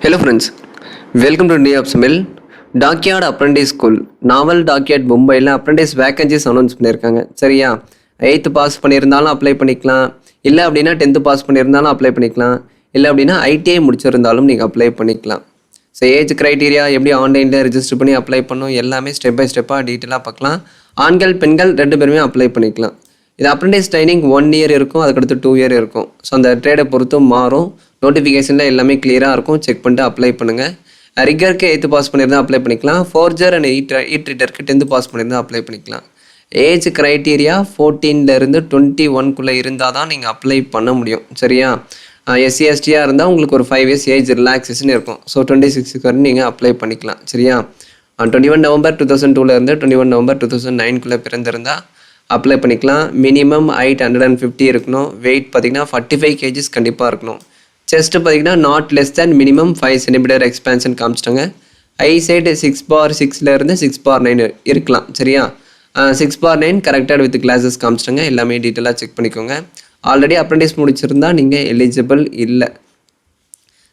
Hello friends, welcome to Day of Smell. Dockyard Apprentice School, Naval Dockyard மும்பையில் apprentice vacancies announce பண்ணியிருக்காங்க. சரியா, 8th pass பண்ணியிருந்தாலும் apply பண்ணிக்கலாம், இல்லை அப்படின்னா 10th பாஸ் பண்ணியிருந்தாலும் அப்ளை பண்ணிக்கலாம், இல்லை அப்படின்னா ஐடிஐ முடிச்சிருந்தாலும் நீங்கள் அப்ளை பண்ணிக்கலாம். ஸோ ஏஜ் க்ரைட்டீரியா எப்படி ஆன்லைனில் ரிஜிஸ்டர் பண்ணி அப்ளை பண்ணணும் எல்லாமே ஸ்டெப் பை ஸ்டெப்பாக டீட்டெயிலாக பார்க்கலாம். ஆண்கள் பெண்கள் 2 பேருமே அப்ளை பண்ணிக்கலாம். இது அப்ரெண்டிஸ் ட்ரைனிங் 1 year இருக்கும், அதுக்கடுத்து 2 year இருக்கும். ஸோ அந்த ட்ரேடை பொறுத்தும் மாறும். நோட்டிஃபிகேஷனில் எல்லாமே கிளியராக இருக்கும், செக் பண்ணிட்டு அப்ளை பண்ணுங்கள். ரிகருக்கு 8th பாஸ் பண்ணியிருந்தால் அப்ளை பண்ணிக்கலாம். ஃபோர்ஜர் அண்ட் ஈட் ரீடருக்கு 10th பாஸ் பண்ணியிருந்தால் அப்ளை பண்ணிக்கலாம். ஏஜ் க்ரைட்டீரியா 14 to 21 இருந்தால் தான் நீங்கள் அப்ளை பண்ண முடியும். சரியா, எஸ்சி எஸ்டியாக இருந்தால் உங்களுக்கு ஒரு 5 years ஏஜ் ரிலாக்ஸேஷன் இருக்கும். ஸோ 26 வரை நீங்கள் அப்ளை பண்ணிக்கலாம். சரியா, 21 November 2002 21 November 2009 பிறந்திருந்தால் அப்ளை பண்ணிக்கலாம். மினிமம் ஹைட் 150 இருக்கணும். வெயிட் பார்த்திங்கன்னா 45 kgs கண்டிப்பாக இருக்கணும். செஸ்ட்டு பார்த்திங்கன்னா not less than minimum 5 cm expansion காமிச்சிட்டாங்க. ஐ சைடு 6/6 6/9 இருக்கலாம். சரியா, 6/9 கரெக்டாக வித் கிளாஸஸ் காமிச்சிட்டாங்க. எல்லாமே டீட்டெயிலாக செக் பண்ணிக்கோங்க. ஆல்ரெடி அப்ரெண்டிஸ் முடிச்சிருந்தா நீங்கள் எலிஜிபிள் இல்லை.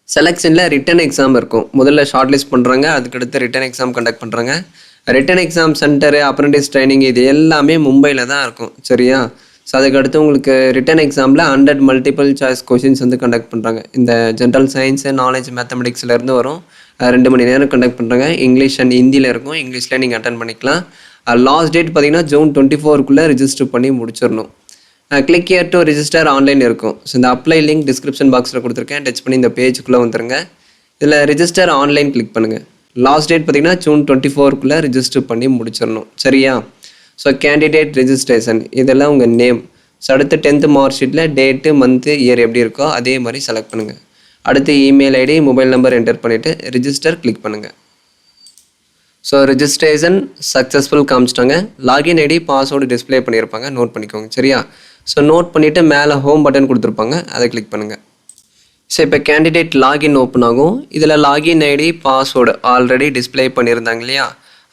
செலெக்ஷனில் ரிட்டன் எக்ஸாம் இருக்கும். முதல்ல ஷார்ட் லிஸ்ட் பண்ணுறாங்க, அதுக்கடுத்து ரிட்டன் எக்ஸாம் கண்டக்ட் பண்ணுறாங்க. Written exam centre, apprentice training இது எல்லாமே மும்பையில் தான் இருக்கும். சரியா, ஸோ அதுக்கடுத்து உங்களுக்கு ரிட்டன் எக்ஸாமில் 100 மல்டிபிள் சாய்ஸ் கொஷின்ஸ் கண்டக்ட் பண்ணுறாங்க. இந்த ஜென்ரல் சயின்ஸு, நாலேஜ், மேத்தமெட்டிக்ஸ்லேருந்து வரும். 2 மணி நேரம் கண்டக்ட் பண்ணுறாங்க. இங்கிலீஷ் அண்ட் ஹிந்தியில் இருக்கும். இங்கிலீஷில் நீங்கள் அட்டன் பண்ணிக்கலாம். லாஸ்ட் டேட் பார்த்தீங்கன்னா June 24 ரிஜிஸ்டர் பண்ணி முடிச்சிடணும். Click here to register online இருக்கும். ஸோ இந்த அப்ளை லிங்க் டிஸ்கிரிப்ஷன் பாக்ஸில் கொடுத்துருக்கேன். டச் பண்ணி இந்த பேஜுக்குள்ளே வந்துருங்க. இதில் ரிஜிஸ்டர் ஆன்லைன் கிளிக் பண்ணுங்கள். லாஸ்ட் டேட் பார்த்தீங்கன்னா June 24 ரிஜிஸ்டர் பண்ணி முடிச்சிடணும். சரியா, ஸோ கேண்டிடேட் ரெஜிஸ்ட்ரேஷன் இதெல்லாம் உங்கள் நேம். ஸோ அடுத்து 10th மார்க் ஷீட்டில் டேட்டு, மந்த்து, இயர் எப்படி இருக்கோ அதே மாதிரி செலக்ட் பண்ணுங்கள். அடுத்து email ID, mobile number enter பண்ணிவிட்டு ரிஜிஸ்டர் கிளிக் பண்ணுங்கள். ஸோ ரிஜிஸ்ட்ரேஷன் சக்ஸஸ்ஃபுல் காமிச்சிட்டாங்க. லாகின் ஐடி, பாஸ்வேர்டு டிஸ்பிளே பண்ணியிருப்பாங்க, நோட் பண்ணிக்கோங்க. சரியா, ஸோ நோட் பண்ணிவிட்டு மேலே ஹோம் பட்டன் கொடுத்துருப்பாங்க, அதை கிளிக் பண்ணுங்கள். ஸோ இப்போ கேண்டிடேட் லாகின் ஓப்பன் ஆகும். இதில் login ID, password already display பண்ணியிருந்தாங்க இல்லையா,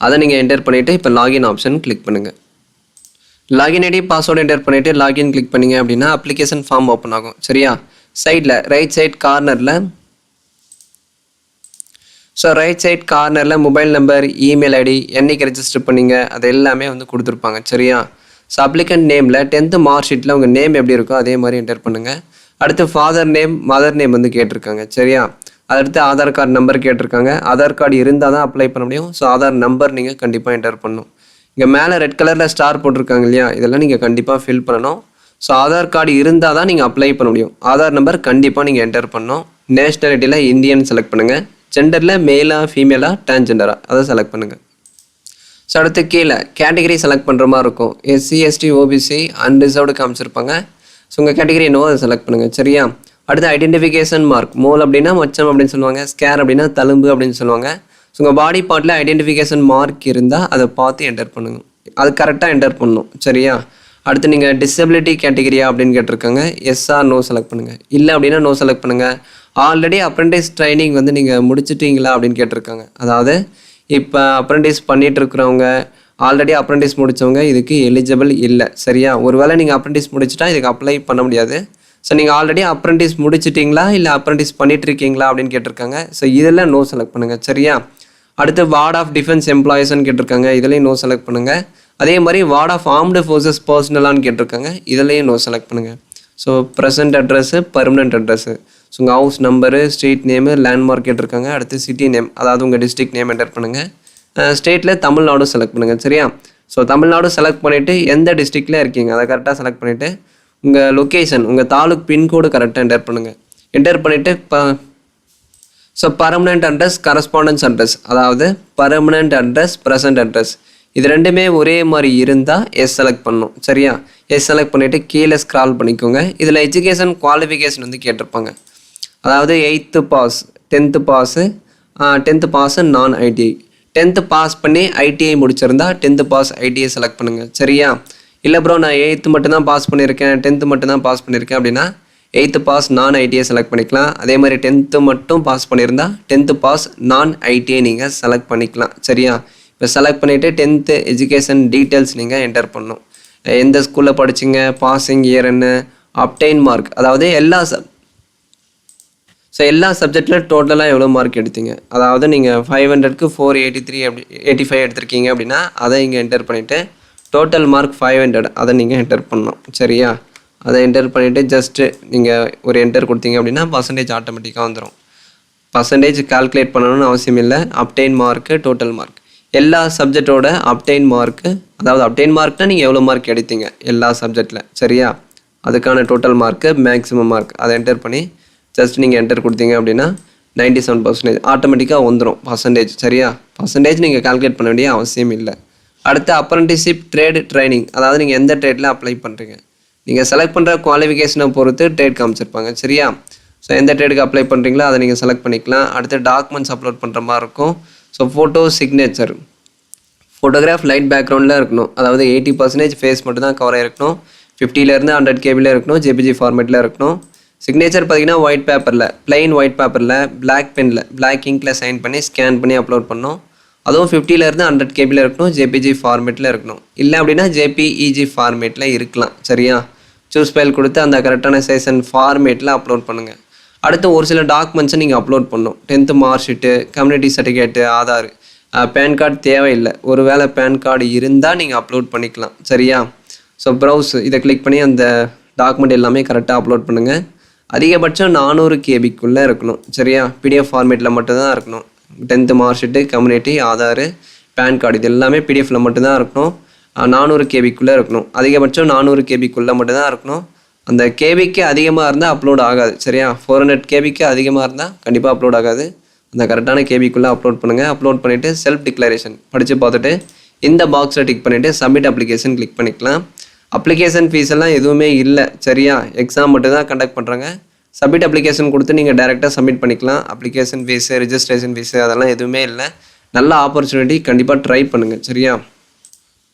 அதை நீங்கள் என்டர் பண்ணிவிட்டு இப்போ லாகின் ஆப்ஷன் கிளிக் பண்ணுங்கள். லாகின் ஐடி, பாஸ்வேர்டு என்டர் பண்ணிவிட்டு லாகின் கிளிக் பண்ணிங்க அப்படின்னா அப்ளிகேஷன் ஃபார்ம் ஓப்பன் ஆகும். சரியா, சைடில் ரைட் சைட் கார்னரில் மொபைல் நம்பர், இமெயில் ஐடி, என்னைக்கு ரெஜிஸ்டர் பண்ணிங்க அது எல்லாமே கொடுத்துருப்பாங்க. சரியா, ஸோ அப்ளிகண்ட் நேமில் 10th மார்க் ஷீட்டில் உங்கள் நேம் எப்படி இருக்கோ அதே மாதிரி என்டர் பண்ணுங்கள். அடுத்து ஃபாதர் நேம், மதர் நேம் கேட்டிருக்காங்க. சரியா, அடுத்து ஆதார் கார்டு நம்பர் கேட்டிருக்காங்க. ஆதார் கார்டு இருந்தால் தான் அப்ளை பண்ண முடியும். ஸோ ஆதார் நம்பர் நீங்கள் கண்டிப்பாக என்டர் பண்ணணும். இங்கே மேலே ரெட் கலரில் ஸ்டார் போட்டிருக்காங்க இல்லையா, இதெல்லாம் நீங்கள் கண்டிப்பாக ஃபில் பண்ணணும். ஸோ ஆதார் கார்டு இருந்தால் தான் நீங்கள் அப்ளை பண்ண முடியும். ஆதார் நம்பர் கண்டிப்பாக நீங்கள் என்டர் பண்ணணும். நேஷ்னாலிட்டியில் இந்தியன் செலக்ட் பண்ணுங்கள். ஜெண்டரில் மேலா, ஃபீமேலா, டிரான்ஸ்ஜெண்டரா அதை செலக்ட் பண்ணுங்கள். ஸோ அடுத்து கீழே கேட்டகரி செலக்ட் பண்ணுற மாதிரி இருக்கும். எஸ்சி, எஸ்டி, ஓபிசி, அன்ரிசர்வ்டு காமிச்சிருப்பாங்க. ஸோ உங்கள் கேட்டகரி என்னவோ அதை செலக்ட் பண்ணுங்கள். சரியா, அடுத்து ஐடென்டிஃபிகேஷன் மார்க். மோல் அப்படின்னா மச்சம் அப்படின்னு சொல்லுவாங்க. ஸ்கேர் அப்படின்னா தழும்பு அப்படின்னு சொல்லுவாங்க. ஸோ உங்கள் பாடி பார்ட்டில் ஐடென்டிஃபிகேஷன் மார்க் இருந்தால் அதை பார்த்து என்டர் பண்ணுங்க. அது கரெக்டாக என்டர் பண்ணணும். சரியா, அடுத்து நீங்கள் டிசபிலிட்டி கேட்டகரியா அப்படின்னு கேட்டிருக்காங்க. எஸ்ஆர் நோ செலக்ட் பண்ணுங்கள். இல்லை அப்படின்னா நோ செலக்ட் பண்ணுங்கள். ஆல்ரெடி அப்ரெண்டிஸ் ட்ரைனிங் நீங்கள் முடிச்சிட்டிங்களா அப்படின்னு கேட்டிருக்காங்க. அதாவது இப்போ அப்ரெண்டிஸ் பண்ணிகிட்டு இருக்கிறவங்க, ஆல்ரெடி அப்ரெண்டிஸ் முடித்தவங்க இதுக்கு எலிஜிபிள் இல்லை. சரியா, ஒருவேளை நீங்கள் அப்ரெண்டிஸ் முடிச்சிட்டா இதுக்கு அப்ளை பண்ண முடியாது. ஸோ நீங்கள் ஆல்ரெடி அப்ரெண்டிஸ் முடிச்சிட்டிங்களா இல்லை அப்ரெண்டிஸ் பண்ணிகிட்ருக்கீங்களா அப்படின்னு கேட்டிருக்காங்க. ஸோ இதெல்லாம் நோ செலக்ட் பண்ணுங்கள். சரியா, அடுத்து வார்ட் ஆஃப் டிஃபென்ஸ் எம்ப்ளாயிஸ்ன்னு கேட்டிருக்காங்க. இதுலேயும் நோ செலக்ட் பண்ணுங்கள். அதே மாதிரி வார்ட் ஆஃப் ஆர்ம்டு ஃபோர்ஸஸ் பர்சனலான்னு கேட்டிருக்காங்க. இதுலேயும் நோ செலக்ட் பண்ணுங்கள். So present address, permanent address, so உங்கள் house number, street name, landmark கேட்டிருக்காங்க. அடுத்து சிட்டி நேம், அதாவது உங்கள் டிஸ்ட்ரிக்ட் நேம் என்டர் பண்ணுங்கள். ஸ்டேட்டில் தமிழ்நாடு செலக்ட் பண்ணுங்கள். சரியா, ஸோ தமிழ்நாடு செலக்ட் பண்ணிவிட்டு எந்த டிஸ்ட்ரிக்டில் இருக்கீங்க அதை கரெக்டாக செலக்ட் பண்ணிவிட்டு உங்கள் லொக்கேஷன், உங்கள் தாலுக் பின்கோடு கரெக்டாக என்டர் பண்ணுங்கள். என்டர் பண்ணிவிட்டு so permanent address, correspondence address, அதாவது பர்மனெண்ட் அட்ரஸ், ப்ரெசன்ட் அட்ரஸ் இது ரெண்டுமே ஒரே மாதிரி இருந்தால் எஸ் செலக்ட் பண்ணணும். சரியா, எஸ் செலக்ட் பண்ணிவிட்டு கீழே ஸ்க்ரால் பண்ணிக்கோங்க. இதில் எஜுகேஷன் குவாலிஃபிகேஷன் கேட்டிருப்பாங்க. அதாவது 8th pass, 10th pass, 10th pass நான் ஐடிஐ, 10th பாஸ் பண்ணி ஐடிஐ முடிச்சிருந்தா 10th பாஸ் ஐடிஐ செலக்ட் பண்ணுங்கள். சரியா, இல்லை ப்ரோ நான் 8th மட்டும்தான் பாஸ் பண்ணியிருக்கேன், 10th மட்டும்தான் பாஸ் பண்ணியிருக்கேன் அப்படின்னா 8th பாஸ் நான் ஐடிஐ செலக்ட் பண்ணிக்கலாம். அதே மாதிரி 10th மட்டும் பாஸ் பண்ணியிருந்தா 10th பாஸ் நான் ஐடிஐ நீங்கள் செலக்ட் பண்ணிக்கலாம். சரியா, இப்போ செலக்ட் பண்ணிவிட்டு 10th எஜுகேஷன் டீட்டெயில்ஸ் நீங்கள் என்டர் பண்ணணும். எந்த ஸ்கூலில் படிச்சிங்க, பாசிங் இயர் என்ன, அப்டைன் மார்க், அதாவது எல்லா ஸோ எல்லா சப்ஜெக்டில் டோட்டலாக எவ்வளோ மார்க் எடுத்தீங்க, அதாவது நீங்கள் 500க்கு 483 அப்படி 85 எடுத்திருக்கீங்க அப்படின்னா அதை இங்கே என்டர் பண்ணிவிட்டு டோட்டல் மார்க் 500 அதை நீங்கள் என்டர் பண்ணணும். சரியா, அதை என்டர் பண்ணிவிட்டு ஜஸ்ட்டு நீங்கள் ஒரு என்டர் கொடுத்தீங்க அப்படின்னா பர்சன்டேஜ் ஆட்டோமேட்டிக்காக வந்துடும். பர்சன்டேஜ் கால்குலேட் பண்ணணும்னு அவசியம் இல்லை. அப்டைன் மார்க்கு, டோட்டல் மார்க், எல்லா சப்ஜெக்டோட அப்டைன் மார்க்கு, அதாவது அப்டைன் மார்க்னால் நீங்கள் எவ்வளோ மார்க் எடுத்தீங்க எல்லா சப்ஜெக்டில். சரியா, அதுக்கான டோட்டல் மார்க்கு, மேக்ஸிமம் மார்க் அதை என்டர் பண்ணி ஜஸ்ட் நீங்கள் என்டர் கொடுத்தீங்க அப்படின்னா 97% ஆட்டோமேட்டிக்காக வந்துடும் பர்சன்டேஜ். சரியா, பர்சன்டேஜ் நீங்கள் கால்குலேட் பண்ண வேண்டிய அவசியம் இல்லை. அடுத்து அப்ரண்டிஸ்ஷிப் ட்ரேடு ட்ரைனிங், அதாவது நீங்கள் எந்த ட்ரேடில் அப்ளை பண்ணுறீங்க, நீங்கள் செலக்ட் பண்ணுற குவாலிஃபிகேஷனை பொறுத்து ட்ரேட் காமிச்சிருப்பாங்க. சரியா, ஸோ எந்த ட்ரேடுக்கு அப்ளை பண்ணுறீங்களோ அதை நீங்கள் செலக்ட் பண்ணிக்கலாம். அடுத்து டாக்குமெண்ட்ஸ் அப்லோட் பண்ணுற மாதிரி இருக்கும். So photo, signature, photograph light பேக்ரவுண்டில் இருக்கணும், அதாவது 80% ஃபேஸ் மட்டும் தான் கவர் ஆகிருக்கணும். 50லேருந்து 100 KB இருக்கணும், ஜேபிஜி ஃபார்மேட்டில் இருக்கணும். சிக்னேச்சர் பார்த்தீங்கன்னா ஒயிட் பேப்பரில், பிளைன் ஒயிட் பேப்பரில் பிளாக் பெனில் பிளாக் இங்கில் சைன் பண்ணி ஸ்கேன் பண்ணி அப்லோட் பண்ணணும். அதுவும் 50லேருந்து 100 KB இருக்கணும், ஜேபிஜி ஃபார்மேட்டில் இருக்கணும். இல்லை அப்படின்னா ஜேபிஇஜி ஃபார்மேட்டில் இருக்கலாம். சரியா, சூஸ் ஃபைல் கொடுத்து அந்த கரெக்டான சைஸ் அண்ட் ஃபார்மேட்டில் அப்லோட் பண்ணுங்கள். அடுத்து ஒரு சில டாக்குமெண்ட்ஸை நீங்கள் அப்லோட் பண்ணணும். 10th mark sheet, community certificate, Aadhaar, PAN card தேவையில்லை. ஒரு வேளை பேன் கார்டு இருந்தால் நீங்கள் அப்லோட் பண்ணிக்கலாம். சரியா, ஸோ ப்ரௌஸ் இதை கிளிக் பண்ணி அந்த டாக்குமெண்ட் எல்லாமே கரெக்டாக அப்லோட் பண்ணுங்கள். அதிகபட்சம் 400 KBக்குள்ளே இருக்கணும். சரியா, பிடிஎஃப் ஃபார்மேட்டில் மட்டும்தான் இருக்கணும். 10th mark sheet, community, Aadhaar, PAN card இது எல்லாமே பிடிஎஃப்பில் மட்டும்தான் இருக்கணும். 400 KBக்குள்ளே இருக்கணும். அதிகபட்சம் 400 KBக்குள்ளே மட்டும்தான் இருக்கணும். அந்த கேபிக்கு அதிகமாக இருந்தால் அப்லோட் ஆகாது. சரியா, 400 KBக்கு அதிகமாக இருந்தால் கண்டிப்பாக அப்லோட் ஆகாது. அந்த கரெக்டான கேபிக்குள்ளே அப்லோட் பண்ணுங்கள். அப்லோட் பண்ணிவிட்டு செல்ஃப் டிக்ளரேஷன் படித்து பார்த்துட்டு இந்த பாக்ஸில் டிக் பண்ணிவிட்டு சப்மிட் அப்ளிகேஷன் கிளிக் பண்ணிக்கலாம். அப்ளிகேஷன் ஃபீஸ் எல்லாம் எதுவுமே இல்லை. சரியா, எக்ஸாம் மட்டும் தான் கண்டக்ட் பண்ணுறாங்க. சப்மிட் அப்ளிகேஷன் கொடுத்து நீங்கள் டேரெக்டாக சப்மிட் பண்ணிக்கலாம். அப்ளிகேஷன் ஃபீஸு, ரிஜிஸ்ட்ரேஷன் ஃபீஸு அதெல்லாம் எதுவுமே இல்லை. நல்ல ஆப்பர்ச்சுனிட்டி, கண்டிப்பாக ட்ரை பண்ணுங்கள். சரியா,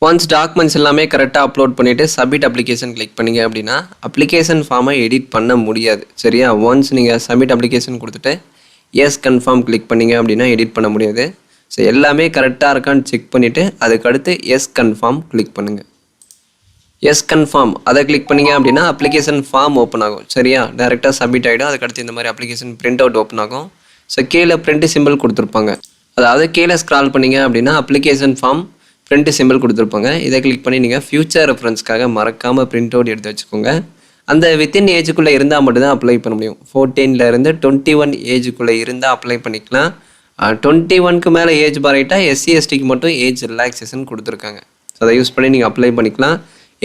ஒன்ஸ் டாக்குமெண்ட்ஸ் எல்லாமே கரெக்டாக அப்லோட் பண்ணிவிட்டு சப்மிட் அப்ளிகேஷன் கிளிக் பண்ணிங்க அப்படின்னா அப்ளிகேஷன் ஃபார்மை எடிட் பண்ண முடியாது. சரியா, ஒன்ஸ் நீங்கள் சப்மிட் அப்ளிகேஷன் கொடுத்துட்டு எஸ் கன்ஃபார்ம் கிளிக் பண்ணிங்க அப்படின்னா எடிட் பண்ண முடியாது. ஸோ எல்லாமே கரெக்டாக இருக்கான்னு செக் பண்ணிவிட்டு அதுக்கடுத்து எஸ் கன்ஃபார்ம் கிளிக் பண்ணுங்கள். எஸ் கன்ஃபார்ம் அதை கிளிக் பண்ணிங்க அப்படின்னா அப்ளிகேஷன் ஃபார்ம் ஓப்பன் ஆகும். சரியா, டேரெக்டாக சப்மிட் ஆகிடும். அதுக்கடுத்து இந்த மாதிரி அப்ளிகேஷன் பிரிண்ட் அவுட் ஓப்பன் ஆகும். ஸோ கீழே பிரிண்ட் சிம்பிள் கொடுத்துருப்பாங்க, அதாவது கீழே ஸ்க்ரால் பண்ணிங்க அப்படின்னா அப்ளிகேஷன் ஃபார்ம் பிரிண்ட் சிம்பிள் கொடுத்துருப்பாங்க. இதை கிளிக் பண்ணி நீங்கள் ஃபியூச்சர் ரெஃபரன்ஸ்க்காக மறக்காமல் பிரிண்ட் அவுட் எடுத்து வச்சுக்கோங்க. அந்த வித்தின் ஏஜுக்குள்ளே இருந்தால் மட்டும்தான் அப்ளை பண்ண முடியும். 14லேருந்து 21 ஏஜுக்குள்ளே இருந்தால் அப்ளை பண்ணிக்கலாம். 21க்கு மேலே ஏஜ் பாராயிட்டால் SC STக்கு மட்டும் ஏஜ் ரிலாக்ஸேஷன் கொடுத்துருக்காங்க. ஸோ அதை யூஸ் பண்ணி நீங்கள் அப்ளை பண்ணிக்கலாம்.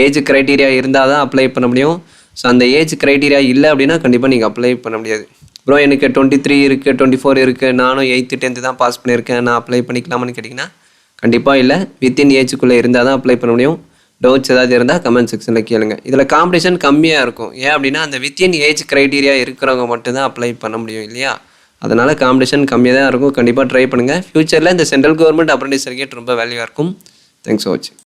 ஏஜ் க்ரைட்டீரியா இருந்தால் தான் அப்ளை பண்ண முடியும். ஸோ அந்த ஏஜ் க்ரைட்டீரியா இல்லை அப்படின்னா கண்டிப்பாக நீங்கள் அப்ளை பண்ண முடியாது. ப்ரோ எனக்கு 23 இருக்குது, 24 இருக்குது, நானும் 8th 10th தான் பாஸ் பண்ணியிருக்கேன், நான் அப்ளை பண்ணிக்கலாமான்னு கேட்டிங்கன்னா கண்டிப்பாக இல்லை. வித்தின் ஏஜுக்குள்ளே இருந்தால் தான் அப்ளை பண்ண முடியும். டவுட்ஸ் ஏதாவது இருந்தால் கமெண்ட் செக்ஷனில் கேளுங்க. இதில் காம்படிஷன் கம்மியாக இருக்கும். ஏன் அப்படின்னா அந்த வித்தின் ஏஜ் க்ரைட்டீரியா இருக்கிறவங்க மட்டும்தான் அப்ளை பண்ண முடியும் இல்லையா, அதனால் காம்படிஷன் கம்மியாக தான் இருக்கும். கண்டிப்பாக ட்ரை பண்ணுங்கள். ஃப்யூச்சரில் இந்த சென்ட்ரல் கவர்மெண்ட் அப்ரண்டிஸ் சர்டிஃபிகேட் ரொம்ப வேல்யூவாக இருக்கும். தேங்க்ஸ் ஃபார் வாட்சிங்.